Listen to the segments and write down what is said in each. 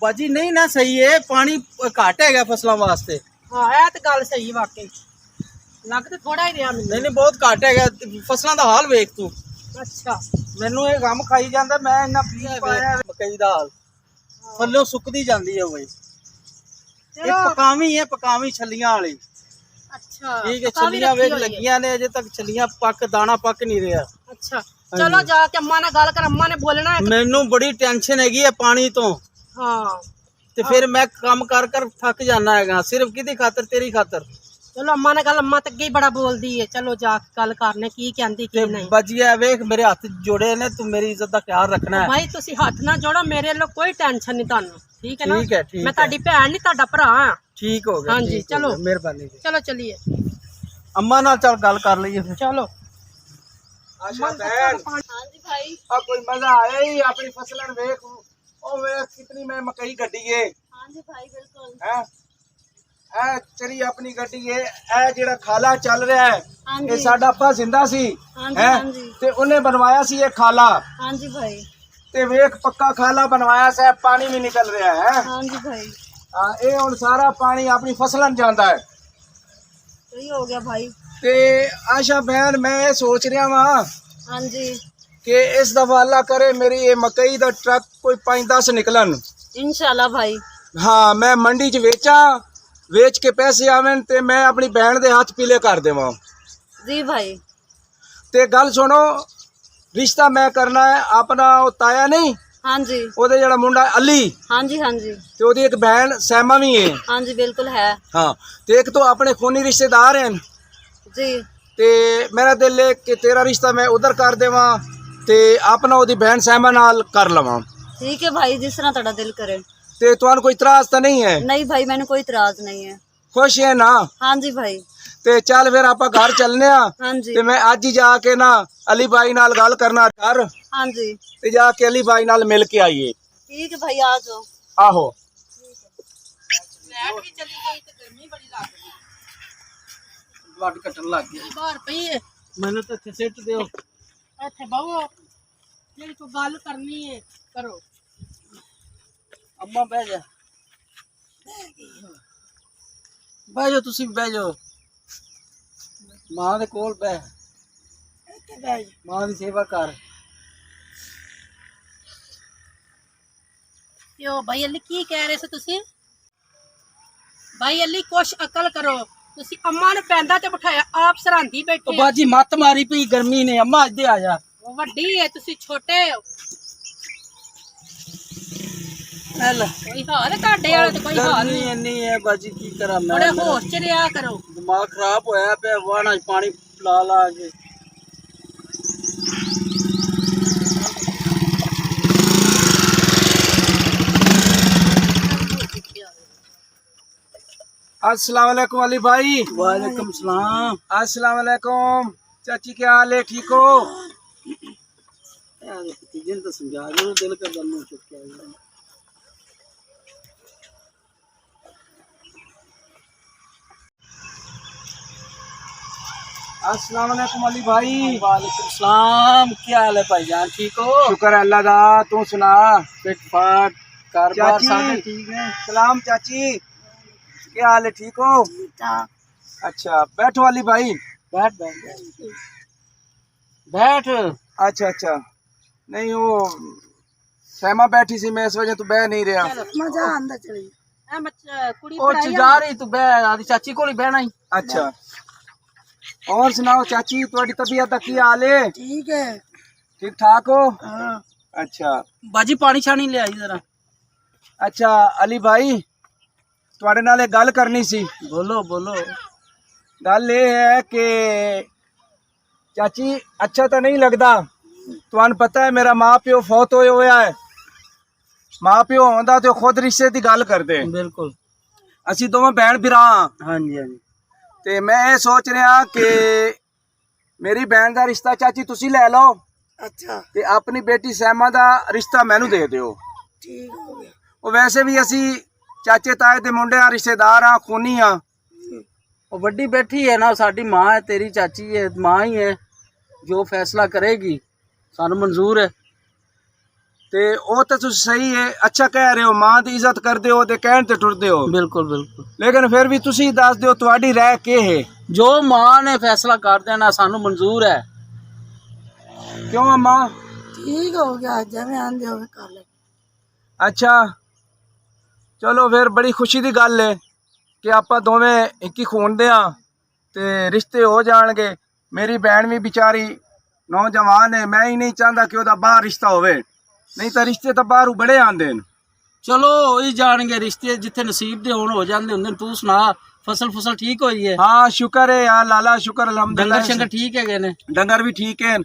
बाजी नहीं ना सही है, पानी घट है फसलों वास्ते। हाँ है तो गल सही वाकई, लग तो थोड़ा ही रहा मैनू। नहीं नहीं बहुत घट है फसलों का हाल वेख तू। अच्छा मैनू ये गम खाई जाता, मैं इन्ना बीज पाया मकई का हाल थल्लों सुकदी जांदी है बई। ये पकावी है, पकावी छलियां वाली। अच्छा ठीक है, छलियां वेख लगियां ने, अजे तक छलियां पक दाना पक नहीं रहा। अच्छा चलो जाके अम्मा ने गल कर, अम्मा ने बोलना है। मैनू बड़ी टेंशन हैगी है पानी तो। हाँ ते फिर मैं काम कर कर थक जाना है, सिर्फ किदी खातर, तेरी खातर। चलो अम्मा ने गल, अम्मा तो अगे ही बड़ा बोलदी है, चलो जाके गल करने की कहंदी की नहीं। बजिया वेख मेरे हाथ जोड़े ने, तू मेरी इज्जत का ख्याल रखना है। भाई तुसी हाथ ना जोड़ो, मेरे लो कोई टेंशन नहीं तानू, ठीक है ना? ठीक है, ठीक मैं ताडी भैन नहीं ताडा भरा हां। ठीक हो गया। हाँ जी चलो, मेहरबानी। चलो चलिए अम्मा नाल चल गल कर लईए फिर। चलो। आशा बहन, हाँ जी भाई। अब कोई मजा आया ही अपनी फसलन वेख, ओ वेख कितनी मैं मकई गड्डी है। हाँ जी भाई बिल्कुल हैं ए चरी अपनी गड्डी है। ए जेड़ा खाला चल रहा है, हाँ ये जी साडा अपा जिंदा सी हाँ जी हैं, हाँ जी ते उन्हें बनवाया सी ये खाला, हाँ जी भाई ते वेख पक्का खाला बनवाया सा, पानी भी निकल रहा है। हाँ जी भाई ये हुण सारा पानी अपनी फसलन जांदा है। सही हो गया भाई। ते आशा बहन मैं ये सोच रहा वहां हाँ जी कि इस दफा अल्लाह करे मेरी ये मकई दा ट्रक कोई 5-10 निकलन। इंशाल्लाह भाई। हाँ मैं मंडी च वेचा, वेच के पैसे आवन ते मैं अपनी बहन दे हाथ पीले कर देवां। जी भाई। ते गल सुनो, रिश्ता मैं करना है अपना, वो ताया नहीं हाँ जी ओदे जेड़ा मुंडा अली, हाँ जी हाँ जी ते ओदी एक बहन सैमा भी है। हाँ जी बिल्कुल है। हाँ ते एक तो अपने खूनी रिश्तेदार हैं, जी ते मेरा दिल है कि तेरा रिश्ता मैं उधर कर देवां ते अपना ओदी बहन सैमा नाल कर लवां। ठीक है भाई, जिस तरह ਤੁਹਾਡਾ दिल करे। ते तुहानू कोई इतराज तो नहीं है? नहीं भाई मैंने कोई इतराज नहीं है। खुश है ना? हाँ जी भाई। ते चल फिर आप घर चलने आ। हाँ जी ते मैं अज ही जाके ना अली भाई नाल गल करना कर, हाँ जी ते जाके अली भाई नाल मिल के आइए। ठीक है भाई, आ जाओ। आहो लाइट भी चली गई तो गर्मी बड़ी लग रही है। ब्लड कटन लग गया। बाहर पई है, मैंने तो इत्थे सिट दियो। ਇੱਥੇ ਬਾਹੋ ਜਿਹੜੀ ਕੋਈ ਗੱਲ ਕਰਨੀ ਹੈ करो। अम्मा बह जा, बह जाओ, तुसी भी बह जाओ। मां दे कोल बह, ਇੱਥੇ ਬਹਿ ਜਾ। मां दी सेवा कर। ਕਿਉਂ ਭਾਈ ਅਲੀ ਕੀ ਕਹਿ ਰਹੇ ਸੀ ਤੁਸੀਂ? ਭਾਈ ਅਲੀ ਕੁਛ ਅਕਲ ਕਰੋ, ਤੁਸੀਂ ਅੰਮਾ ਨੂੰ ਪੈਂਦਾ ਤੇ ਬਿਠਾਇਆ, ਆਪ ਸਰਾਂਦੀ ਬੈਠੇ ओ बाजी मत मारी पई गर्मी ने, अम्मा इधर आ जा। ਉਹ ਵੱਡੀ ਹੈ ਤੁਸੀਂ ਛੋਟੇ ਹੋ। हेल ਕੋਈ ਹਾਲ ਹੈ ਤੁਹਾਡੇ ਵਾਲਾ ਤੇ ਕੋਈ ਹਾਲ गर्मी ਨਹੀਂ। इन्नी है बाजी की करा मैं, ਥੋੜੇ ਹੋਸ਼ ਚ ਰਿਹਾ ਕਰੋ। दिमाग खराब होया पे वाना पानी ला ला के। अस्सलाम वालेकुम अली भाई। वालेकुम सलाम। अस्सलाम वालेकुम चाची, क्या हाल है, ठीक हो? जिन तो समझा दो, दिल का दम चुप के अस्सलाम वालेकुम अली भाई। वालेकुम सलाम, क्या हाल है भाईजान, ठीक हो? शुक्र अल्लाह दा, तू सुना? फिट फाट कारोबार सारे ठीक है? सलाम चाची, क्या हाल है, ठीक हो? अच्छा बैठो अली भाई, बैठ बैठ बैठ। अच्छा अच्छा, नहीं वो सैमा बैठी सी, मैं इस वजह तू बह नहीं रहा। ਮਜ਼ਾ ਆਂਦਾ ਚਲੀ ਕੁੜੀ और जा रही तू बह, आदि चाची को बहना ही। अच्छा और सुनाओ चाची, तुम्हारी तबीयत का की हाल है? ठीक है। ठीक ठाक हो? हाँ अच्छा बाजी पानी छानी ले आई जरा। अच्छा अली भाई, तुम्हारे नाल एक गल करनी सी। बोलो बोलो। गल ये है कि चाची अच्छा तो नहीं लगता, तुहानू पता है मेरा माँ प्यो फौत होया होया है। माँ प्यो होंदा तो खुद रिश्ते की गल करते। बिल्कुल, असी दोवें भैन भरा। हाँ जी हाँ जी। ते मैं ये सोच रहा कि मेरी बहन का रिश्ता चाची तुसी ले लो। अच्छा ते अपनी बेटी सैमा दा रिश्ता मैनू दे दियो। ठीक हो गया। ਉਹ वैसे भी असी चाचे ताए दे मुंडे आ, रिश्तेदार आ, खूनी आ। ਉਹ ਵੱਡੀ ਬੈਠੀ ਹੈ ਨਾ, ਸਾਡੀ ਮਾਂ ਹੈ, ਤੇਰੀ ਚਾਚੀ ਹੈ, ਮਾਂ ਹੀ ਹੈ, ਜੋ फैसला करेगी सानू मंजूर है। ਤੇ ਉਹ ਤਾਂ ਤੁਸੀਂ ਸਹੀ ਹੈ, ਅੱਛਾ ਕਹਿ ਰਹੇ ਹੋ, ਮਾਂ ਦੀ ਇੱਜ਼ਤ ਕਰਦੇ ਹੋ ਤੇ ਕਹਿਣ ਤੇ ਟੁਰਦੇ ਹੋ। ਬਿਲਕੁਲ ਬਿਲकुल। ਲੇਕਿਨ ਫਿਰ ਵੀ ਤੁਸੀਂ ਦੱਸ ਦਿਓ ਤੁਹਾਡੀ ਰਾਏ ਕੀ ਹੈ? ਜੋ ਮਾਂ ਨੇ ਫੈਸਲਾ ਕਰ ਦੇਣਾ ਸਾਨੂੰ ਮਨਜ਼ੂਰ ਹੈ। ਕਿਉਂ ਅਮਾ? ਠੀਕ ਹੋ ਗਿਆ, ਜਿਵੇਂ ਆਂਦੇ ਹੋਵੇ ਕਰ ਲੈ। ਅੱਛਾ ਚਲੋ ਫਿਰ ਬੜੀ ਖੁਸ਼ੀ ਦੀ ਗੱਲ ਹੈ ਕਿ ਆਪਾਂ ਦੋਵੇਂ ਇੱਕ ਹੀ ਖੂਨ ਦੇ ਆ ਤੇ ਰਿਸ਼ਤੇ ਹੋ ਜਾਣਗੇ। ਮੇਰੀ ਭੈਣ ਵੀ ਵਿਚਾਰੀ ਨੌਜਵਾਨ ਹੈ, ਮੈਂ ਹੀ ਨਹੀਂ ਚਾਹੁੰਦਾ ਕਿ ਉਹਦਾ ਬਾਹਰ ਰਿਸ਼ਤਾ ਹੋਵੇ, ਨਹੀਂ ਤਾਂ ਰਿਸ਼ਤੇ ਤਾਂ ਬਾਹਰੋਂ ਬੜੇ ਆਉਂਦੇ ਨੇ। ਚਲੋ ਹੋ ਹੀ ਜਾਣਗੇ ਰਿਸ਼ਤੇ, ਜਿੱਥੇ ਨਸੀਬ ਦੇ ਹੋਣ ਹੋ ਜਾਂਦੇ ਹੁੰਦੇ ਨੇ। ਤੂੰ ਸੁਣਾ, ਫਸਲ ਠੀਕ ਹੋਈ ਹੈ? हाँ शुक्र है यार लाला, शुक्र अल्हम्दुलिल्लाह। डंगर शंगर ठीक है गए? डंगर भी ठीक है।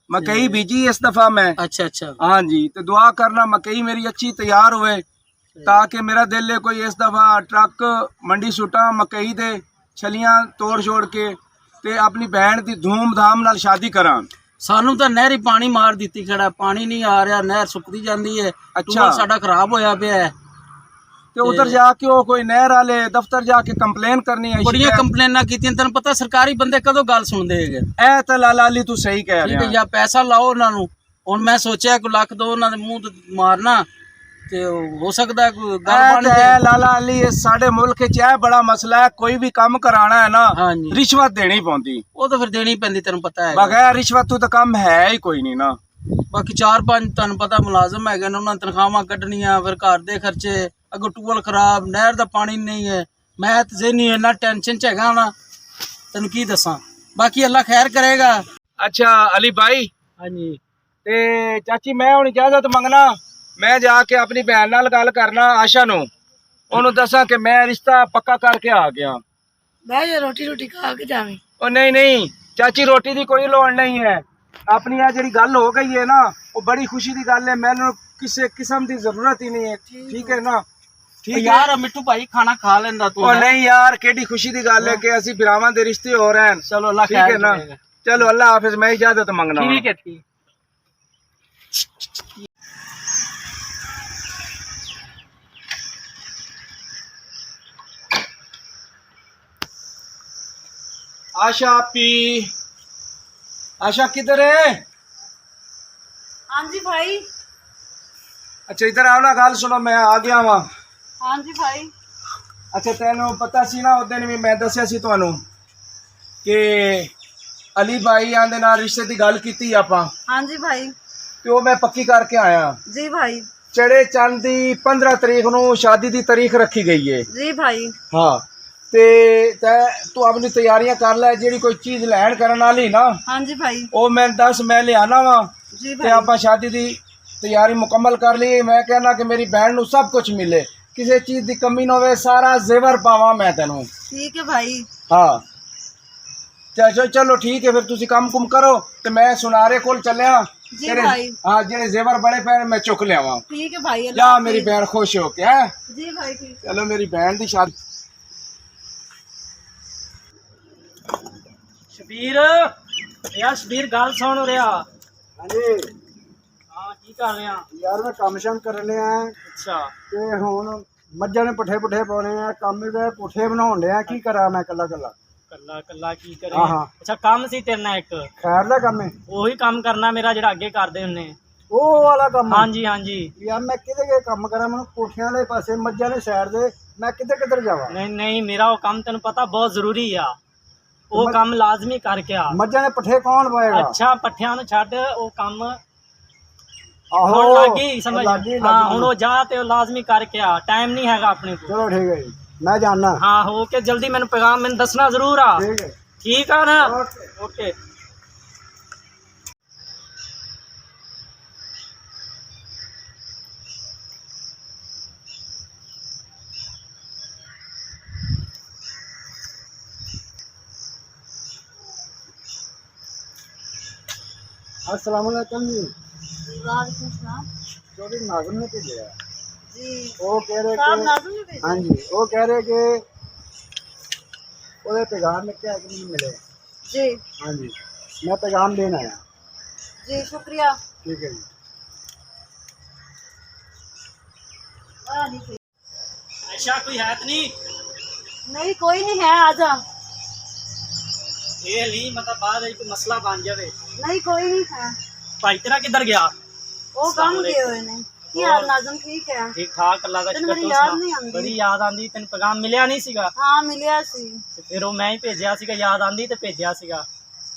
मकई बीजी इस दफा मैं। अच्छा अच्छा। हाँ जी, तो दुआ करना मकई मेरी अच्छी तैयार हुए, ताकि मेरा दिल है कोई इस दफा ट्रक मंडी सुटा मकई दे छलियां तोड़ छोड़ के ते अपनी बहन की धूमधाम नाल शादी करा। ਸਾਨੂੰ ਤਾਂ ਨਹਿਰੀ ਪਾਣੀ ਮਾਰ ਦਿੱਤੀ ਖੜਾ, ਪਾਣੀ ਨਹੀਂ ਆ ਰਿਹਾ, ਨਹਿਰ ਸੁੱਕਦੀ ਜਾਂਦੀ ਹੈ। ਅੱਛਾ, ਸਾਡਾ ਖਰਾਬ ਹੋਇਆ ਪਿਆ ਹੈ ਤੇ ਉਧਰ ਜਾ ਕੇ ਉਹ ਕੋਈ ਨਹਿਰ ਵਾਲੇ ਦਫ਼ਤਰ ਜਾ ਕੇ ਕੰਪਲੇਨ ਕਰਨੀ ਹੈ। ਬੜੀਆਂ ਕੰਪਲੇਨਾਂ ਕੀਤੀਆਂ, ਤੈਨੂੰ ਪਤਾ ਸਰਕਾਰੀ ਬੰਦੇ ਕਦੋਂ ਗੱਲ ਸੁਣਦੇ ਹੈਗੇ। ਇਹ ਤਾਂ ਲਾਲਾ ਅਲੀ ਤੂੰ ਸਹੀ ਕਹਿ ਰਿਹਾ। ਠੀਕ ਹੈ, ਜਾਂ ਪੈਸਾ ਲਾਓ ਉਹਨਾਂ ਨੂੰ। ਹੁਣ ਮੈਂ ਸੋਚਿਆ ਕੋਈ ਲੱਖ ਦੋ ਉਹਨਾਂ ਦੇ ਮੂੰਹ ਤੇ ਮਾਰਨਾ ਤੇ ਹੋ ਸਕਦਾ ਕੋਈ ਗੱਲ ਬਣ ਜਾਏ। ਲਾਲਾ ਅਲੀ ਸਾਡੇ ਮੁਲਕ 'ਚ ਇਹ ਬੜਾ ਮਸਲਾ ਹੈ, ਕੋਈ ਵੀ ਕੰਮ ਕਰਾਣਾ ਹੈ ਨਾ ਰਿਸ਼ਵਤ ਦੇਣੀ ਪਉਂਦੀ। ਉਹ ਤਾਂ ਫਿਰ ਦੇਣੀ ਪੈਂਦੀ, ਤੈਨੂੰ ਪਤਾ ਹੈ। ਬਗੈਰ ਰਿਸ਼ਵਤ ਤੋਂ ਤਾਂ ਕੰਮ ਹੈ ਹੀ ਕੋਈ ਨਹੀਂ ਨਾ। ਬਾਕੀ 4-5 ਤੁਹਾਨੂੰ ਪਤਾ ਮੁਲਾਜ਼ਮ ਹੈਗੇ ਨੇ, ਉਹਨਾਂ ਤਨਖਾਹਾਂ ਕੱਢਣੀਆਂ, ਫਿਰ ਘਰ ਦੇ ਖਰਚੇ, ਅੱਗੋਂ ਟੂਬਲ ਖਰਾਬ, ਨਹਿਰ ਦਾ ਪਾਣੀ ਨਹੀਂ ਹੈ। ਮੈਂ ਤੇ ਜ਼ਹਿਨੀ ਇੰਨਾ ਟੈਨਸ਼ਨ 'ਚ ਹੈਗਾ ਨਾ, ਤੈਨੂੰ ਕੀ ਦੱਸਾਂ। ਬਾਕੀ ਅੱਲਾ ਖੈਰ ਕਰੇਗਾ। ਅੱਛਾ ਅਲੀ ਭਾਈ। ਹਾਂਜੀ। ਤੇ ਚਾਚੀ ਮੈਂ ਹੁਣ ਇਜਾਜ਼ਤ ਮੰਗਣਾ, ਮੈਂ ਜਾ ਕੇ ਆਪਣੀ ਭੈਣ ਨਾਲ ਗੱਲ ਕਰਨਾ ਆਸ਼ਾ ਨੂੰ, ਉਹਨੂੰ ਦੱਸਾਂ ਕਿ ਮੈਂ ਰਿਸ਼ਤਾ ਪੱਕਾ ਕਰਕੇ ਆ ਗਿਆ। ਬਹਿ ਜਾ, ਰੋਟੀ ਰੋਟੀ ਖਾ ਕੇ ਜਾਵੇਂ। ਉਹ ਨਹੀਂ ਨਹੀਂ ਚਾਚੀ, ਰੋਟੀ ਦੀ ਕੋਈ ਲੋੜ ਨਹੀਂ ਹੈ। ਆਪਣੀ ਆ ਜਿਹੜੀ ਗੱਲ ਹੋ ਗਈ ਹੈ ਨਾ, ਉਹ ਬੜੀ ਖੁਸ਼ੀ ਦੀ ਗੱਲ ਹੈ। ਮੈਨੂੰ ਕਿਸੇ ਕਿਸਮ ਦੀ ਜ਼ਰੂਰਤ ਹੀ ਨਹੀਂ ਹੈ। ਠੀਕ ਹੈ ਨਾ? ਠੀਕ ਯਾਰ ਮਿੱਠੂ ਭਾਈ ਖਾਣਾ ਖਾ ਲੈਂਦਾ ਤੂੰ। ਉਹ ਨਹੀਂ ਯਾਰ, ਕਿਹੜੀ ਖੁਸ਼ੀ ਦੀ ਗੱਲ ਹੈ ਕਿ ਅਸੀਂ ਭਰਾਵਾਂ ਦੇ ਰਿਸ਼ਤੇ ਹੋ ਰਹੇ ਹਨ। ਚਲੋ ਅੱਲਾ ਠੀਕ ਹੈ ਨਾ? ਚਲੋ ਅੱਲਾ ਹਾਫਿਜ਼, ਮੈਂ इजाजत ਮੰਗਣਾ। ਠੀਕ ਹੈ ਠੀਕ। आशा पी, आशा किधर है? हाँ जी भाई। अच्छा इधर आओ ना, गल सुनो, मैं आ गया वहां। हाँ जी भाई। अच्छा तेनों पता सी ना, उस दिन भी मैं दसिया सी तुहानू कि अली भाई आंदे नाल रिश्ते की गल कीती आपां। हाँ जी भाई। ते वो मैं पक्की करके आया जी भाई। चढ़े चंद दी 15 तरीक नू शादी दी तारीख रखी गई है जी भाई। हाँ ते तू अपनी तैयारियां कर ले, जेड़ी कोई चीज लैन करन वाली ना। हाँ जी भाई। ओ मैं 10 मैं ले आना वा जी ते आपां शादी दी तैयारी मुकम्मल कर ली। मैं कहना कि मेरी बहन नू सब कुछ मिले, किसी चीज की कमी ना होवे, सारा जेवर पावा मैं तेनू। ठीक है भाई। हाँ चलो चलो ठीक है, फिर तुसी काम कुम करो ते मैं सुनारे कोल चलिया। जी भाई। हाँ जेड़े जेवर बड़े पैन मैं चुक लिया। ठीक है भाई। जा मेरी बहन खुश हो के है। जी भाई ठीक। चलो मेरी बहन दी शादी। शबीर यार, शबीर गल सुन रहा। हाँ जी। हाँ की कर रहे हैं यार मैं काम शाम करने आया अच्छा ते हुण मज्जां ने पुठे पुठे पाने आ, काम दे पुठे बनाउण लिया। की करा मैं कल्ला कल्ला कल्ला कल्ला की करे। हाँ हाँ अच्छा काम सी तेरे नाल एक खैर दा काम है, ਉਹੀ ਕੰਮ ਕਰਨਾ ਮੇਰਾ ਜਿਹੜਾ ਅੱਗੇ ਕਰਦੇ ਹੁੰਨੇ। ਉਹ ਵਾਲਾ ਕੰਮ। हाँ जी हाँ जी। यार मैं किधे के काम करा, मैं कोठियां वाले पासे मज्जां ने साइड दे, मैं किधर किधर जावां। नहीं नहीं, मेरा वो काम तेन पता बहुत जरूरी आ, वो काम लाजमी करके आ। मज्जां ने पठे कौन पाएगा? अच्छा पट्ठियां ਨੂੰ ਛੱਡ, ਉਹ ਕੰਮ आहो ਹੁਣ ਲੱਗੀ ਸਮਝ। लागी हाँ ਹੁਣ ਉਹ ਜਾ ਤੇ ਉਹ ਲਾਜ਼ਮੀ ਕਰਕੇ ਆ, टाइम नहीं हैगा अपने को। चलो ठीक है जी, मैं जाना। हाँ हो के जल्दी मैंने पैगाम मैंने दसना जरूर आ। ठीक है ठीक है ना? ओके। अस्सलाम वालेकुम जी। वालेकुम सलाम चौधरी नाज़िम ने भेजा जी। वो कह रहे साहब कि नाज़िम ने भेजा। हाँ जी, वो कह रहे कि वो पैगाम में क्या नहीं मिले। जी हाँ जी, मैं पैगाम देना आया। जी शुक्रिया। ठीक है जी। अच्छा कोई है तो नहीं? नहीं कोई नहीं है, आजा। ये नहीं मतलब बाद कोई मसला बन जावे। नहीं कोई नहीं है। भाई तेरा किधर गया? ਉਹ ਕੰਮ ਗਏ ਹੋਏ ਨੇ। ਕੀ ਹਾਲ ਨਾਜ਼ਮ? ਠੀਕ ਹੈ, ठीक ठाक अल्लाह का ਤੈਨੂੰ शुक्र। ਮੇਰੀ तू ਯਾਦ सुना? ਨਹੀਂ ਆਉਂਦੀ? बड़ी याद आंदी। तेन पैगाम मिलिया नहीं सीगा ਹਾਂ ਮਿਲਿਆ ਸੀ। ते फिर वो मैं ही भेजिया सीगा, याद आंदी ते भेजिया सीगा।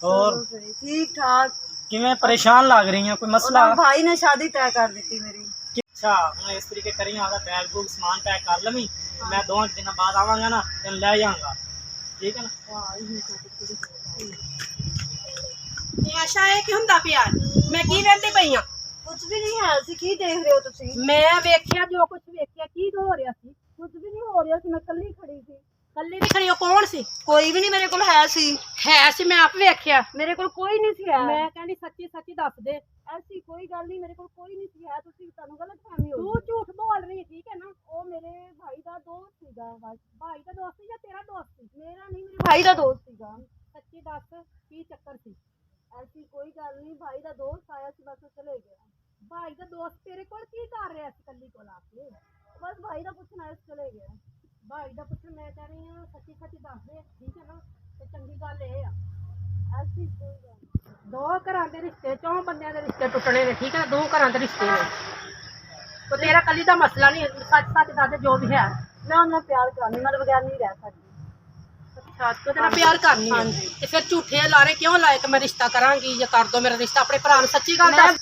और ਚਲੋ ਸਹੀ, ਠੀਕ ਠਾਕ। किवें परेशान लग रही हैं? कोई मसला? ਉਹਦਾ ਭਾਈ ਨੇ ਸ਼ਾਦੀ ਤੈਅ ਕਰ ਦਿੱਤੀ ਮੇਰੀ। अच्छा मैं इस तरीके करी आदा बैग बूग सामान पैक कर लवी, मैं 2 दिन बाद आवांगा ना तेन ले जाऊंगा, ठीक है ना? ਆਸ਼ਾ ਇਹ ਕੀ ਹੁੰਦਾ ਪਿਆ? ਮੈਂ ਕੀ ਵੇਂਦੀ ਪਈ ਆ? ਕੁਝ ਵੀ ਨਹੀਂ ਹੈ ਸੀ। ਕੀ ਦੇਖ ਰਹੇ ਹੋ ਤੁਸੀਂ? ਮੈਂ ਵੇਖਿਆ ਜੋ ਕੁਝ ਵੇਖਿਆ। ਕੀ ਹੋ ਰਿਹਾ ਸੀ? ਕੁਝ ਵੀ ਨਹੀਂ ਹੋ ਰਿਹਾ ਸੀ। ਮੈਂ ਇਕੱਲੀ ਖੜੀ ਸੀ। ਕੱਲੀ ਨਹੀਂ ਖੜੀ, ਉਹ ਕੌਣ ਸੀ? ਕੋਈ ਵੀ ਨਹੀਂ ਮੇਰੇ ਕੋਲ ਹੈ ਸੀ। ਹੈ ਸੀ, ਮੈਂ ਆਪ ਵੇਖਿਆ। ਮੇਰੇ ਕੋਲ ਕੋਈ ਨਹੀਂ ਸੀ ਹੈ। ਮੈਂ ਕਹਿੰਦੀ ਸੱਚੀ ਸੱਚੀ ਦੱਸ ਦੇ। ਐਸੀ ਕੋਈ ਗੱਲ ਨਹੀਂ, ਮੇਰੇ ਕੋਲ ਕੋਈ ਨਹੀਂ ਸੀ ਹੈ। ਤੁਸੀਂ ਤੁਹਾਨੂੰ ਗਲਤ ਫਹਿਮੀ ਹੋ ਤੂੰ ਝੂਠ ਬੋਲ ਰਹੀ ਹੈ, ਠੀਕ ਹੈ ਨਾ? ਉਹ ਮੇਰੇ ਭਾਈ ਦਾ ਦੋਸਤ ਸੀਗਾ। ਭਾਈ ਦਾ ਦੋਸਤ ਸੀ ਜਾਂ ਤੇਰਾ ਦੋਸਤ ਸੀ? ਮੇਰਾ ਨਹੀਂ, ਮੇਰੇ ਭਾਈ ਦਾ ਦੋਸਤ ਸੀਗਾ। ਸੱਚੀ ਦੱਸ ਕੀ ਚੱਕਰ ਸੀ? ਐਸੀ ਕੋਈ ਗੱਲ ਨਹੀਂ, ਭਾਈ ਦਾ ਦੋਸਤ ਆਇਆ ਸੀ, ਬਸ ਉਹ ਚਲੇ ਗਿਆ। ਭਾਈ ਦਾ ਦੋਸਤ ਤੇਰੇ ਕੋਲ ਕੀ ਕਰ ਰਿਹਾ ਸੀ ਕੱਲੀ ਕੋਲ ਆ ਕੇ? ਬਸ ਭਾਈ ਦਾ ਪੁੱਛਣ ਆਇਆ ਸੀ, ਚਲੇ ਗਿਆ। ਭਾਈ ਦਾ ਪੁੱਛ, ਮੈਂ ਕਹਿ ਰਹੀ ਹਾਂ ਸੱਚੀ ਸੱਚੀ ਦੱਸ ਦੇ, ਠੀਕ ਹੈ ਨਾ? ਤੇ ਚੰਗੀ ਗੱਲ ਇਹ ਆ, ਐਸੀ ਕੋਈ ਗੱਲ ਨਹੀਂ। ਦੋ ਘਰਾਂ ਦੇ ਰਿਸ਼ਤੇ, 4 ਬੰਦਿਆਂ ਦੇ ਰਿਸ਼ਤੇ ਟੁੱਟਣੇ ਨੇ, ਠੀਕ ਹੈ ਨਾ? 2 ਘਰਾਂ ਦੇ ਰਿਸ਼ਤੇ ਨੇ। ਤੇ ਤੇਰਾ ਕੱਲੀ ਦਾ ਮਸਲਾ ਨਹੀਂ, ਸੱਚ ਸੱਚ ਦੱਸ ਦੇ ਜੋ ਵੀ ਹੈ। ਮੈਂ ਉਹਨਾਂ ਨਾਲ ਪਿਆਰ ਕਰਨੀ, ਮੈਂ ਬਗੈਰ ਨਹੀਂ ਰਹਿ ਸਕਦੀ। ਅੱਛਾ, ਤੂੰ ਉਹਦੇ ਨਾਲ ਪਿਆਰ ਕਰਨੀ ਹੈ? ਹਾਂਜੀ। ਤੇ ਫਿਰ ਝੂਠੇ ਲਾਰੇ ਕਿਉਂ ਲਾਏ ਕਿ ਮੈਂ ਰਿਸ਼ਤਾ ਕਰਾਂਗੀ ਜਾਂ ਕਰ ਦੋ ਮੇਰਾ ਰਿਸ਼ਤਾ? ਆਪਣੇ ਭਰਾ ਨੂੰ ਸੱਚੀ ਗੱਲ ਦੱਸ।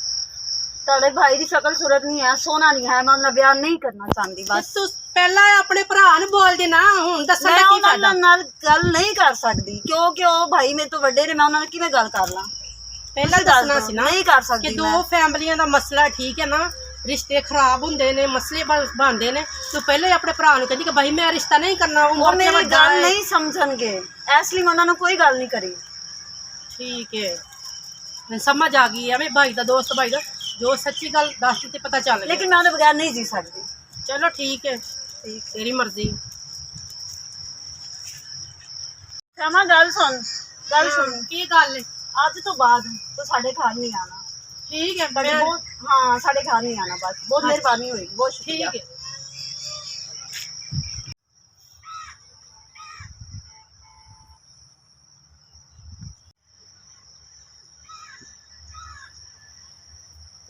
ਤੁਹਾਡੇ ਭਾਈ ਦੀ ਸ਼ਕਲ ਸੂਰਤ ਨਹੀਂ ਹੈ, ਸੋਹਣਾ ਨਹੀਂ ਹੈ, ਮੈਂ ਉਹਨਾਂ ਨਾਲ ਵਿਆਹ ਨਹੀਂ ਕਰਨਾ ਚਾਹੁੰਦੀ। ਬਸ ਤੂੰ ਪਹਿਲਾਂ ਆਪਣੇ ਭਰਾ ਨੂੰ ਬੋਲਦੇ ਨਾ, ਹੁਣ ਦੱਸਣ ਮੈਂ ਦਾ ਕੀ ਉਹਨਾਂ ਫਾਇਦਾ? ਨਾਲ ਗੱਲ ਨਹੀਂ ਕਰ ਸਕਦੀ ਕਿਉਂਕਿ ਉਹ ਭਾਈ ਮੇਰੇ ਤੋਂ ਵੱਡੇ ਨੇ। ਮੈਂ ਉਹਨਾਂ ਨਾਲ ਕਿਵੇਂ ਗੱਲ ਕਰ ਲਾਂ? ਪਹਿਲਾਂ ਤੁਸੀਂ ਦੱਸ ਦੱਸਣਾ ਦਿਓ। ਸੀ ਨਾ ਨਹੀਂ ਕਰ ਕਿ ਸਕਦੀ ਦੋ ਮੈਂ। ਫੈਮਲੀਆਂ ਦਾ ਮਸਲਾ, ਠੀਕ ਹੈ ਨਾ? ਰਿਸ਼ਤੇ ਖਰਾਬ ਹੁੰਦੇ ਨੇ, ਮਸਲੇ ਬਣਦੇ ਨੇ। ਤੂੰ ਪਹਿਲਾਂ ਹੀ ਆਪਣੇ ਭਰਾ ਨੂੰ ਕਹਿੰਦੀ ਕਿ ਭਾਈ ਮੈਂ ਰਿਸ਼ਤਾ ਨਹੀਂ ਕਰਨਾ, ਉਹ ਉਮਰ ਤੇ ਮੇਰੀ ਵੱਡਾ ਗੱਲ ਹੈ। ਨਹੀਂ ਸਮਝਣਗੇ, ਇਸ ਲਈ ਮੈਂ ਉਹਨਾਂ ਨੂੰ ਕੋਈ ਗੱਲ ਨਹੀਂ ਕਰੀ। ਠੀਕ ਹੈ, ਮੈਨੂੰ ਸਮਝ ਆ ਗਈ। ਐਵੇਂ ਭਾਈ ਦਾ ਦੋਸਤ, ਭਾਈ ਦਾ ਜੋ ਸੱਚੀ ਗੱਲ ਦੱਸ ਦਿੱਤੀ, ਪਤਾ ਚੱਲ ਗਿਆ। ਲੇਕਿਨ ਮੈਂ ਉਹਦੇ ਬਗੈਰ ਨਹੀਂ ਜੀ ਸਕਦੀ। ਚਲੋ ਠੀਕ ਹੈ, ਤੇਰੀ ਮਰਜ਼ੀ। ਕਮਾ ਗੱਲ ਸੁਣ, ਗੱਲ ਸੁਣ। ਕੀ ਗੱਲ ਹੈ? ਅੱਜ ਤੋਂ ਬਾਅਦ ਤੂੰ ਸਾਡੇ ਘਰ ਨਹੀਂ ਆਣਾ। ਠੀਕ ਹੈ, ਬੜੀ ਬਹੁਤ, ਹਾਂ ਸਾਡੇ ਘਰ ਨਹੀਂ ਆਣਾ। ਬਸ ਬਹੁਤ ਮਿਹਰਬਾਨੀ ਹੋਏਗੀ, ਬਹੁਤ ਸ਼ੁਕਰੀਆ। ਠੀਕ ਹੈ।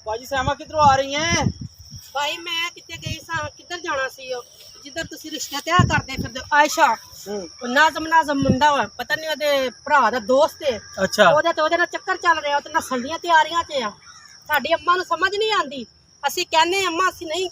ਬਾਜੀ ਸਹਿਮਾ ਕਿੱਧਰੋਂ ਆ ਰਹੀ ਹੈ? ਭਾਈ ਮੈਂ ਕਿੱਥੇ ਗਈ ਸਾਂ? ਕਿੱਧਰ ਜਾਣਾ ਸੀ? ਉਹ ਜਿੱਧਰ ਤੁਸੀਂ ਰਿਸ਼ਤਾ ਤਿਆਰ ਕਰਦੇ ਫਿਰਦੇ ਹੋ। ਆਇਸ਼ਾ, ਉਹ ਨਾਜ਼ਮ ਮੁੰਡਾ ਵਾ, ਪਤਾ ਨਹੀਂ ਉਹਦੇ ਭਰਾ ਦਾ ਦੋਸਤ ਹੈ। ਅੱਛਾ, ਉਹਦੇ ਨਾਲ ਚੱਕਰ ਚੱਲ ਰਿਹਾ, ਉਹ ਤੇ ਨਸਲ ਦੀਆਂ ਤਿਆਰੀਆਂ 'ਚ ਆ। ਸਾਡੀ ਅੰਮਾ ਨੂੰ ਸਮਝ ਨਹੀਂ ਆਉਂਦੀ। ਅਸੀਂ ਕਹਿੰਦੇ ਅੰਮਾ ਅਸੀਂ ਨਹੀਂ,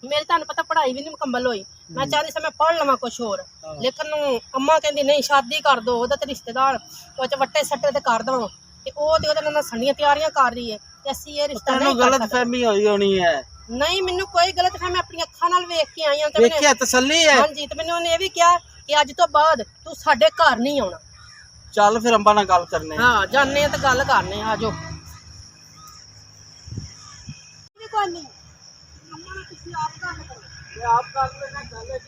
ਮੇਰੀ ਤੁਹਾਨੂੰ ਪਤਾ ਪੜ੍ਹਾਈ ਵੀ ਨਹੀਂ ਮੁਕੰਮਲ ਹੋਈ। ਮੈਂ ਚਾਹਦੀ ਸੀ ਮੈਂ ਪੜ੍ਹ ਲਵਾਂ ਕੁਛ ਹੋਰ, ਲੇਕਿਨ ਅੰਮਾ ਕਹਿੰਦੀ ਨਹੀਂ ਸ਼ਾਦੀ ਕਰ ਦੋ, ਉਹਦਾ ਤੇ ਰਿਸ਼ਤੇਦਾਰ ਉਹ ਚ ਵੱਟੇ ਸੱਟੇ ਤੇ ਕਰ ਦਵਾਂ, ਤੇ ਉਹ ਤੇ ਉਹਦੇ ਨਾਲ ਨਸਲ ਦੀਆਂ ਤਿਆਰੀਆਂ ਕਰ ਰਹੀ ਹੈ। ਤੇ ਅਸੀਂ ਇਹ ਰਿਸ਼ਤਾ ਨਹੀਂ ਕਰ ਗਲਤ ਸਕਦੇ। ਫਹਿਮੀ ਹੋਈ ਹੋਣੀ ਹੈ। ਨਹੀਂ, ਮੈਨੂੰ ਕੋਈ ਗਲਤ ਫਹਿਮੀ, ਮੈਂ ਆਪਣੀਆਂ ਅੱਖਾਂ ਨਾਲ ਵੇਖ ਕੇ ਆਈ ਹਾਂ। ਤੇ ਵੇਖਿਆ ਤਸੱਲੀ ਹੈ? ਹਾਂਜੀ, ਤੇ ਮੈਨੂੰ ਉਹਨੇ ਇਹ ਵੀ ਕਿਹਾ ਕਿ ਅੱਜ ਤੋਂ ਬਾਅਦ ਤੂੰ ਸਾਡੇ ਘਰ ਨਹੀਂ ਆਉਣਾ। ਚੱਲ ਫਿਰ ਅੰਬਾ ਨਾਲ ਗੱਲ ਕਰਨੇ ਆ। ਹਾਂ, ਜਾਣੇ ਆ ਤੇ ਗੱਲ ਕਰਨੇ ਆ, ਆਜੋ। ਕੋਈ ਨਹੀਂ, ਅੰਮਾ ਨਾਲ ਤੁਸੀਂ ਆਪ ਗੱਲ ਕਰੋ। ਆਪ ਕਰ ਲੈਣਾ ਗੱਲ,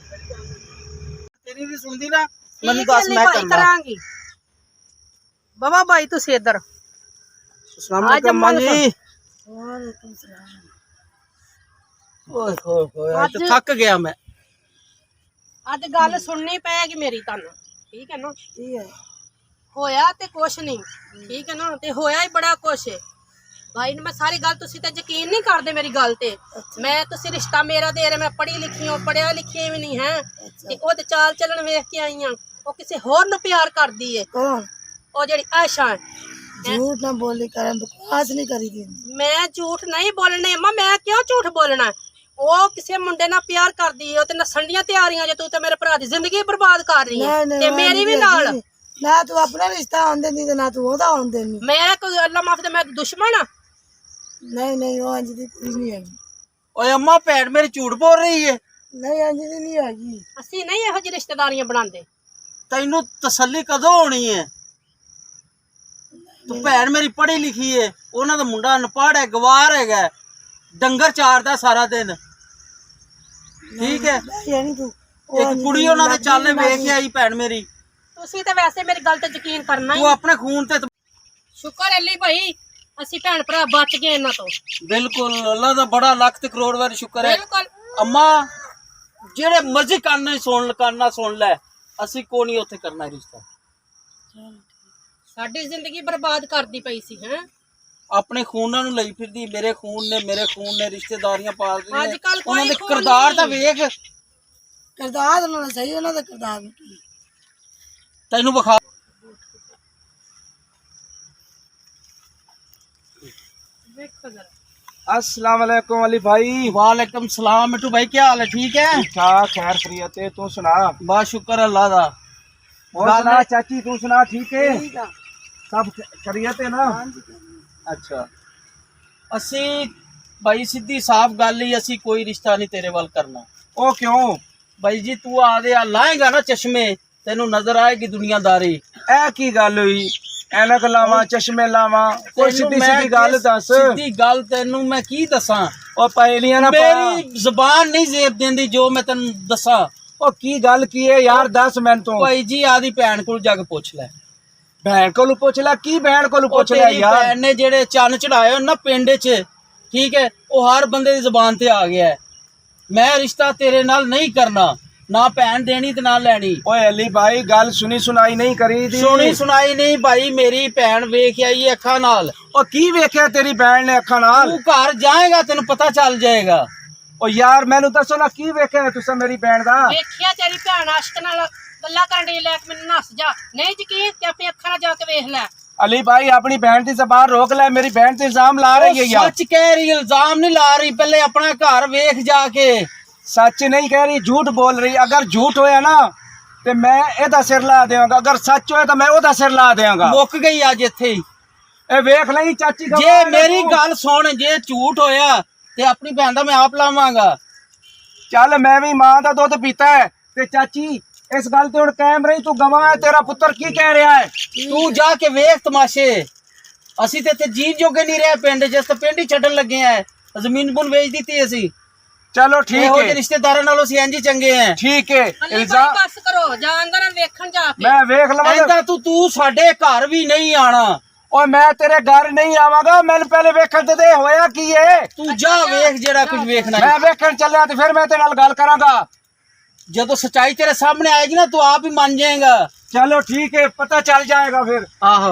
ਤੇਰੀ ਵੀ ਸੁਣਦੀ ਨਾ, ਮੈਨੂੰ ਠੀਕ ਹੈ, ਦੱਸ ਮੈਂ ਭਾਈ ਕਰਨਾ। ਕਰਾਂਗੀ। ਬਾਬਾ ਭਾਈ ਤੁਸੀਂ ਇੱਧਰ। अस्सलाम वालेकुम मां जी। ਵਾਲੇਕੁਮ ਸਲਾਮ। ओए होए होए, आज तो थक गया मैं। ਅੱਜ ਗੱਲ ਸੁਣਨੀ ਪਏਗੀ ਮੇਰੀ ਤੁਹਾਨੂੰ, ਠੀਕ ਹੈ ਨਾ? ਕੀ ਹੈ? ਹੋਇਆ ਤੇ ਕੁਛ ਨਹੀਂ, ਠੀਕ ਹੈ ਨਾ? ਤੇ ਹੋਇਆ ਹੀ ਬੜਾ ਕੁਛ ਹੈ। ਭਾਈ ਨੂੰ ਮੈਂ ਸਾਰੀ ਗੱਲ, ਤੁਸੀਂ ਤਾਂ ਯਕੀਨ ਨਹੀਂ ਕਰਦੇ ਮੇਰੀ ਗੱਲ ਤੇ। ਮੈਂ ਤੁਸੀਂ ਰਿਸ਼ਤਾ ਮੇਰਾ ਦੇ ਰਹੇ, ਮੈਂ ਪੜ੍ਹੀ ਲਿਖੀ ਹਾਂ, ਪੜ੍ਹਿਆ ਲਿਖੀ ਵੀ ਨਹੀਂ ਹੈ। ਤੇ ਉਹਦੇ ਚਾਲ ਚੱਲਣ ਵੇਖ ਕੇ ਆਈ ਹਾਂ, ਉਹ ਕਿਸੇ ਹੋਰ ਨੂੰ ਪਿਆਰ ਕਰਦੀ ਹੈ। ਕੌਣ? ਉਹ ਜਿਹੜੀ ਆਇਸ਼ਾ ਹੈ। ਝੂਠ ਨਾ ਬੋਲੀ ਕਰਨ, ਬਕਵਾਸ ਨਹੀਂ ਕਰੀ ਦੀ। ਮੈਂ ਝੂਠ ਨਹੀਂ ਬੋਲਣੇ ਅੰਮਾ, ਮੈਂ ਕਿਉਂ ਝੂਠ ਬੋਲਣਾ? ਉਹ ਕਿਸੇ ਮੁੰਡੇ ਨਾਲ ਪਿਆਰ ਕਰਦੀ ਹੈ, ਉਹ ਤੇ ਨਸਣ ਦੀਆਂ ਤਿਆਰੀਆਂ, ਜੇ ਤੂੰ ਤੇ ਮੇਰੇ ਭਰਾ ਦੀ ਜ਼ਿੰਦਗੀ ਬਰਬਾਦ ਕਰ ਰਹੀ ਹੈ ਤੇ ਮੇਰੀ ਵੀ ਨਾਲ। ਨਾ ਤੂੰ ਆਪਣਾ ਰਿਸ਼ਤਾ ਆਉਣ ਦਿੰਦੀ ਤੇ ਨਾ ਤੂੰ ਉਹਦਾ ਆਉਣ ਦਿੰਦੀ। ਮੇਰਾ ਕੋਈ ਅੱਲਾ ਮਾਫ, ਤੇ ਮੈਂ ਦੁਸ਼ਮਣ ਆ? ਨਹੀਂ ਨਹੀਂ, ਉਹ ਅੰਜ ਦੀ ਕੁੜੀ ਨਹੀਂ ਹੈਗੀ। ओए अम्मा भैन मेरी झूठ बोल रही है। ਨਹੀਂ ਅੰਜ ਦੀ ਨਹੀਂ ਹੈਗੀ। ਅਸੀਂ ਨਹੀਂ ਇਹੋ ਜਿਹੀ ਰਿਸ਼ਤੇਦਾਰੀਆਂ ਬਣਾਉਂਦੇ। ਤੈਨੂੰ ਤਸੱਲੀ ਕਦੋਂ ਹੋਣੀ ਹੈ? ਤੂੰ ਭੈਣ ਮੇਰੀ ਪੜ੍ਹੀ ਲਿਖੀ ਹੈ, ਉਹਨਾਂ ਦਾ ਮੁੰਡਾ ਅਨਪੜ੍ਹ ਹੈ, ਗਵਾਰ ਹੈਗਾ, ਡੰਗਰ ਚਾਰਦਾ ਸਾਰਾ ਦਿਨ, ਠੀਕ ਹੈ? ਯਾਨੀ ਤੂੰ ਇੱਕ ਕੁੜੀ ਉਹਨਾਂ ਦੇ ਚਾਲੇ ਵੇਖ ਕੇ ਆਈ ਭੈਣ ਮੇਰੀ। ਤੁਸੀਂ ਤਾਂ ਵੈਸੇ ਮੇਰੀ ਗੱਲ ਤੇ ਯਕੀਨ ਕਰਨਾ ਹੀ। ਤੂੰ ਆਪਣੇ ਖੂਨ ਤੇ ਸ਼ੁਕਰ ਅੱਲੀ ਭਾਈ, ਅਸੀਂ ਭੈਣ ਭਰਾ ਬਚ ਗਏ ਇਹਨਾਂ ਤੋਂ। ਬਿਲਕੁਲ, ਅੱਲਾ ਦਾ ਬੜਾ ਲੱਖ ਤੇ ਕਰੋੜ ਵਾਰ ਸ਼ੁਕਰ ਹੈ। ਬਿਲਕੁਲ। ਅੰਮਾ ਜਿਹੜੇ ਮਰਜ਼ੀ ਕਰਨਾ ਸੁਣ ਲੈ, ਅਸੀਂ ਕੋਈ ਨਹੀਂ ਉੱਥੇ ਕਰਨਾ ਰਿਸ਼ਤਾ। ਸਾਡੀ ਜ਼ਿੰਦਗੀ ਬਰਬਾਦ ਕਰਦੀ ਪਈ ਸੀ ਹੈ। ਆਪਣੇ ਖੂਨਾਂ ਨੂੰ ਲਈ ਫਿਰਦੀ, ਮੇਰੇ ਖੂਨ ਨੇ ਰਿਸ਼ਤੇਦਾਰੀਆਂ ਪਾਲਦੀਆਂ ਅੱਜ ਕੱਲ੍ਹ ਕੋਈ ਉਹਨਾਂ ਦੇ ਖੂਨ ਕਿਰਦਾਰ ਤਾਂ ਨਹੀਂ। ਵੇਖ, ਕਿਰਦਾਰ ਉਹਨਾਂ ਦਾ ਸਹੀ, ਉਹਨਾਂ ਦਾ ਕਿਰਦਾਰ ਕੀ। ਤੈਨੂੰ ਵਿਖਾ। ਵੇਖੋ जरा। अस्सलाम वालेकुम अली भाई। वालेकुम सलाम मिट्टू भाई, क्या हाल है? ठीक है, ठाक खैर खैरियत है, तू सुना? बस शुक्र अल्लाह दा। और सुना चाची, तू सुना? ठीक है, ਠੀਕ ਆ। सब खैरियत है ना? अच्छा, ਅਸੀਂ ਭਾਈ ਸਿੱਧੀ ਸਾਫ਼ ਗੱਲ ਹੀ, ਅਸੀਂ ਕੋਈ ਰਿਸ਼ਤਾ ਨਹੀਂ ਤੇਰੇ ਵੱਲ ਕਰਨਾ। ओ क्यों? ਭਾਈ ਜੀ ਤੂੰ ਆਦੇ ਆ ਲਾਏਗਾ ਨਾ ਚਸ਼ਮੇ, ਤੈਨੂੰ ਨਜ਼ਰ ਆਏਗੀ ਦੁਨੀਆਦਾਰੀ। ए की गल हुई? ऐनक लावा, चश्मे लावा, कोई ਤੈਨੂੰ सीधी ਮੈਂ सीधी गल दस। ਸਿੱਧੀ ਗੱਲ ਤੈਨੂੰ ਮੈਂ ਕੀ ਦੱਸਾਂ, ओ पहेलियां ना पा। ਮੇਰੀ ਜ਼ੁਬਾਨ ਨਹੀਂ ਜ਼ੇਬ ਦਿੰਦੀ ਜੋ ਮੈਂ ਤੈਨੂੰ ਦੱਸਾਂ। ओ की गल की है यार, दस मैन तू ਭਾਈ ਜੀ ਆਦੀ ਭੈਣ ਕੋਲ ਜਾ ਕੇ ਪੁੱਛ ਲੈ। भैन को पूछ ला, की भैन को ਉਹ पूछ ले ਤੇਰੀ यार। ਭੈਣ ਨੇ ਜਿਹੜੇ ਚੰਨ ਚੜਾਏ ਨਾ ਪਿੰਡ 'ਚ, ਠੀਕ ਹੈ, ਉਹ ਹਰ ਬੰਦੇ ਦੀ ਜ਼ੁਬਾਨ ਤੇ ਆ ਗਿਆ ਹੈ। ਮੈਂ ਰਿਸ਼ਤਾ ਤੇਰੇ ਨਾਲ ਨਹੀਂ ਕਰਨਾ, ਨਾ ਭੈਣ ਦੇਣੀ ਤੇ ਨਾ ਲੈਣੀ। ओए अली भाई, गल सुनी सुनाई नहीं करी दी। ਸੁਣੀ ਸੁਣਾਈ ਨਹੀਂ ਭਾਈ, ਮੇਰੀ ਭੈਣ ਵੇਖ ਆਈ ਹੈ ਅੱਖਾਂ ਨਾਲ। ओ की वेख्या तेरी भैन ने अखा नाल? ਤੂੰ ਘਰ ਜਾਏਗਾ ਤੈਨੂੰ ਪਤਾ ਚੱਲ ਜਾਏਗਾ। ओ यार मैनू दसो ना, की वेख्या है तुसा मेरी भैन दा? ਵੇਖਿਆ ਤੇਰੀ ਭੈਣ ਆਸ਼ਕ ਨਾਲ ਗੱਲਾਂ ਕਰਨ ਦੀ, ਲੈ ਕੇ ਮੈਨੂੰ ਨੱਸ ਜਾ। ਨਹੀਂ ਯਕੀਨ ਤੇ ਆਪਣੀ ਅੱਖਾਂ ਨਾਲ ਜਾ ਕੇ ਵੇਖ ਲੈ। अली भाई अपनी बहन की जबान रोक ले, मेरी बहन तो इल्जाम ला रही है ਉਹ यार। ਸੱਚ ਕਹਿ ਰਹੀ, ਇਲਜ਼ਾਮ ਨਹੀਂ ਲਾ ਰਹੀ। ਪਹਿਲੇ ਆਪਣਾ ਘਰ ਵੇਖ ਜਾ ਕੇ। सच नहीं कह रही, झूठ बोल रही। अगर झूठ होया ना तो मैं एदा सिर ला देवांगा, अगर सच होया तो मैं ओदा सिर ला देवांगा। ਮੁੱਕ ਗਈ ਅੱਜ ਇੱਥੇ ਹੀ। ए वेख लई चाची का ਜੇ बाल ਮੇਰੀ तू। ਗੱਲ ਸੁਣ, ਜੇ ਝੂਠ ਹੋਇਆ ਤੇ ਆਪਣੀ ਭੈਣ ਦਾ ਮੈਂ ਆਪ ਲਾਵਾਂਗਾ। चल मैं भी मां दा दुध पीता है ते चाची इस गल ते हुण कायम रही, तू गवाह है। तेरा पुत्र की कह रहा है? ਤੂੰ ਜਾ ਕੇ ਵੇਖ ਤਮਾਸ਼ੇ। ਅਸੀਂ ਤੇ ਇੱਥੇ ਜੀਣ ਜੋਗੇ ਨਹੀਂ ਰਹੇ ਪਿੰਡ, ਜਿਸ ਤੋਂ ਪਿੰਡ ਹੀ ਛੱਡਣ ਲੱਗੇ ਆ। ਜ਼ਮੀਨ ਬੁਨ ਵੇਚ ਦਿੱਤੀ ਅਸੀਂ। चलो ठीक ਇਹੋ ਜਿਹੇ है, ਰਿਸ਼ਤੇਦਾਰਾਂ ਨਾਲੋਂ ਅਸੀਂ ਇੰਜ ਹੀ ਚੰਗੇ ਆ। ठीक है। ਅੱਲੇ ਭਾਈ इल्जाम ਬਸ ਕਰੋ, ਜਾਣਦਾ ਨਾ ਵੇਖਣ ਜਾ ਕੇ। मैं वेख लवां। ਕਹਿੰਦਾ ਤੂੰ ਸਾਡੇ ਘਰ ਵੀ ਨਹੀਂ ਆਣਾ। और मैं तेरे घर नहीं आवांगा, मैंने पहले वेखण ते दे होया की है। ਤੂੰ ਜਾ ਵੇਖ ਜਿਹੜਾ ਕੁਝ ਵੇਖਣਾ ਹੈ। मैं वेखण चलिया ते फिर मैं तेरे नाल गल करांगा। ਜਦੋਂ ਸੱਚਾਈ ਤੇਰੇ ਸਾਹਮਣੇ ਆਏਗੀ ਨਾ ਤੂੰ ਆਪ ਹੀ ਮੰਨ ਜਾਏਗਾ। चलो ठीक है, पता चल जाएगा फिर। ਆਹੋ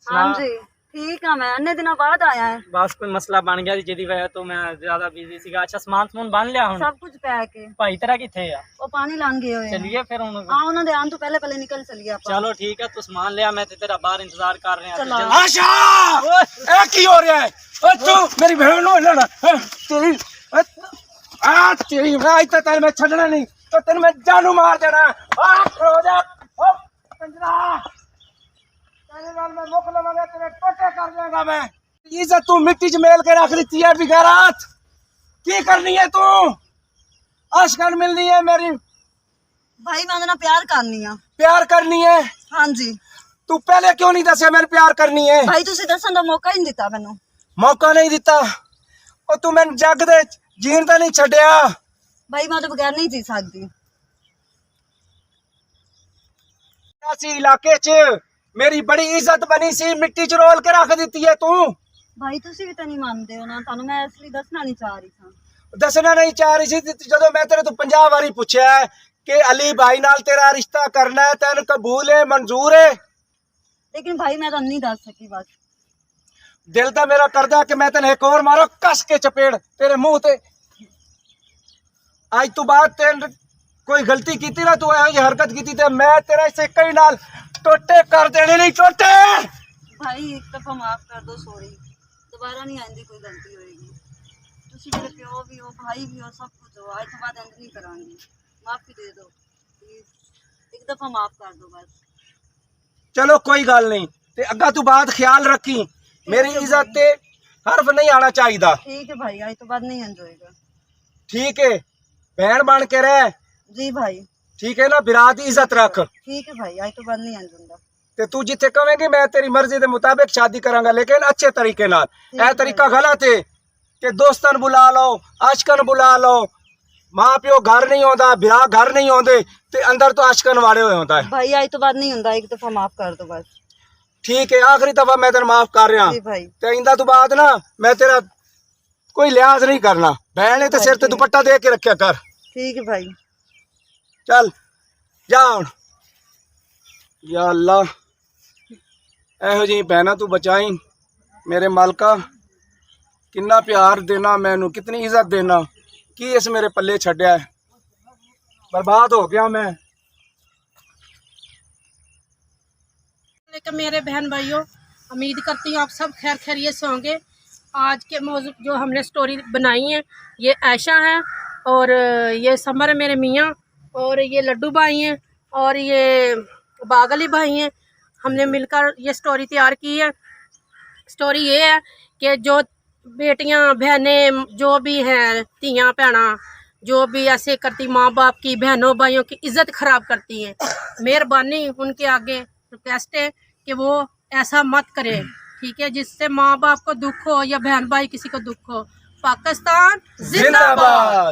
हाँ जी ठीक है, मैं अन्य दिनों बाद आया है। बस कोई मसला बन गया जिदी वजह तो मैं ज्यादा बिजी सीगा। अच्छा समान समून बन लिया हुण? सब कुछ पैक है। भाई तेरा किथे आ? वो पानी लान गए हुए हैं। चलिए फिर हुण। हाँ उन्होंने आन तो पहले पहले निकल चलिए आप। चलो ठीक है, तू समान लिया, मैं ते तेरा बाहर इंतजार कर रहे हैं। चलो। जल्दी- आशा ए की हो रहा है? ओ तू मेरी बहन नो लड़ा तेरी तेरी भाई तो तेरे में छड़ना नहीं तो तेरे में जानू मार देना। आ खो जा ओ कंजरा, तेरे नाल मैं मुख लवांगा, तेरे टोटे कर देगा मैं। इज्जत तू मिट्टी च मेल के रख दी है बिगारत। की करनी है तू? आशकन मिलनी है मेरी, भाई मैं उन्हें प्यार करनी है। प्यार करनी है। हाँ जी तू पहले क्यों नहीं दसिया मैंने प्यार करनी है? भाई तुसी दसन दा मौका ही नहीं दिता मैनू। मौका नहीं दिता और तू मैंने जग दे जीण दा नहीं छड्या। भाई मैं तो बगैर नहीं जी सकती। ऐसी इलाके च मेरी बड़ी इज्जत बनी सी, मिट्टी च रोल के रख दी है तू। भाई तुसी भी तो नहीं मानते हो ना, थानू मैं इसलिए दसना नहीं चाह रही था। दसना नहीं चाह रही सी जदों मैं तेरे तो 50 वारी पूछया है कि अली भाई नाल तेरा रिश्ता करना है, तेन कबूल है, मंजूर है? लेकिन भाई मैं तो नहीं दस सकी बस। दिल तो मेरा करदा कि मैं तेन एक और मारो कस के चपेड़ तेरे मुंह ते। आज तू बात तेन कोई गलती की ना, तू ऐसी हरकत की तो मैं तेरा इसे कई नाल टोटे कर देने। नहीं टोटे भाई एक दफा माफ कर दो, सॉरी, दोबारा नहीं आएंगे, कोई गलती होएगी। तुसी मेरे प्यो भी हो, भाई भी हो, सब कुछ हो। आज के बाद इंज नहीं करांगी, माफी दे दो प्लीज, एक दफा माफ कर दो बस। चलो कोई गल नहीं, ते अग्गा तू बात ख्याल रखी, मेरी इज्जत ते हर्फ नहीं आना चाहिए। ठीक है भाई, आज तो बाद नहीं इंज होएगा। ठीक है, बहन बन के रह, जी भाई ठीक है ना, बिरात की इज्जत रख। ठीक है भाई, आज तो बाद नहीं इंज होंदा। ते तू जिथे कहेंगे मैं तेरी मर्जी के मुताबिक शादी करांगा, लेकिन अच्छे तरीके नाल। है ए तरीका गलत है कि दोस्तन बुला लो, आशकन बुला लो, मां प्यो घर नहीं होता, बिरा घर नहीं होते, ते अंदर तो आशकन वाले हुए होता है। भाई आज तो बाद नहीं होंदा, एक दफा माफ कर दो बस। ठीक है, आखिरी दफा मैं तेरे माफ कर रहा। जी भाई ते इंदा तू बात ना मैं तेरा कोई लिहाज नहीं करना। बहन ने तो सिर ते दुपट्टा दे के रखा कर। ठीक है भाई। चल जा हुण। या अल्लाह, ਇਹੋ ਜਿਹੀ ਭੈਣਾਂ ਤੂੰ ਬਚਾਈ ਮੇਰੇ ਮਾਲਕਾ। ਕਿੰਨਾ ਪਿਆਰ ਦੇਣਾ ਮੈਨੂੰ, ਕਿਤਨੀ ਇੱਜ਼ਤ ਦੇਣਾ, ਕੀ ਇਸ ਮੇਰੇ ਪੱਲੇ ਛੱਡਿਆ ਹੈ। बर्बाद हो गया मैं। लेकिन मेरे बहन भाइयों, उम्मीद करती हूँ आप सब खैर खैरियत से होंगे। आज के मौजू जो हमने स्टोरी बनाई है, ये आयशा है और ये समर है मेरे मियाँ, और ये लड्डू भाई हैं और ये बागली भाई हैं। हमने मिलकर ये स्टोरी तैयार की है। स्टोरी ये है कि जो बेटियाँ बहनें जो भी हैं, तियाँ भैना जो भी ऐसे करती, माँ बाप की, बहनों भाइयों की इज़्ज़त ख़राब करती हैं, मेहरबानी उनके आगे रिक्वेस्ट है कि वो ऐसा मत करे, ठीक है, जिससे माँ बाप को दुख हो या बहन भाई किसी को दुख हो। पाकिस्तान जिंदाबाद।